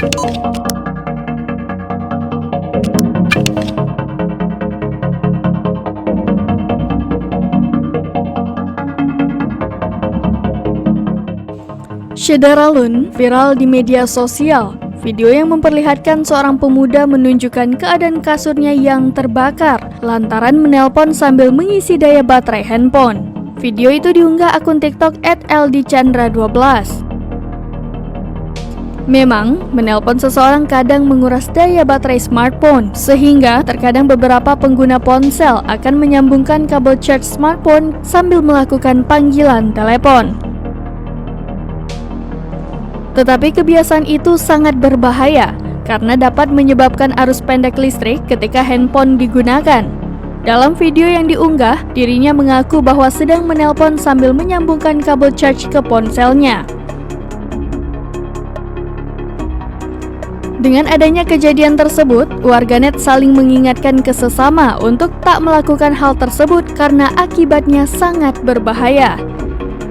Syederalun viral di media sosial. Video yang memperlihatkan seorang pemuda menunjukkan keadaan kasurnya yang terbakar lantaran menelpon sambil mengisi daya baterai handphone. Video itu diunggah akun TikTok @ldchandra12. Memang, menelpon seseorang kadang menguras daya baterai smartphone, sehingga terkadang beberapa pengguna ponsel akan menyambungkan kabel charge smartphone sambil melakukan panggilan telepon. Tetapi kebiasaan itu sangat berbahaya karena dapat menyebabkan arus pendek listrik ketika handphone digunakan. Dalam video yang diunggah, dirinya mengaku bahwa sedang menelpon sambil menyambungkan kabel charge ke ponselnya. Dengan adanya kejadian tersebut, warganet saling mengingatkan ke sesama untuk tak melakukan hal tersebut karena akibatnya sangat berbahaya.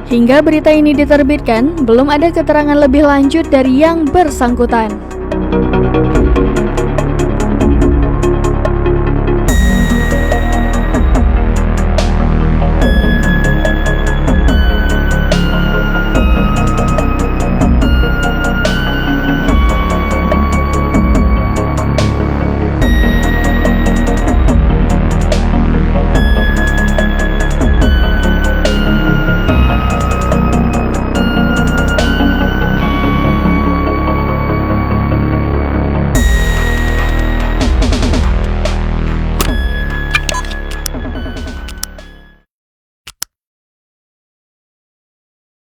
Hingga berita ini diterbitkan, belum ada keterangan lebih lanjut dari yang bersangkutan.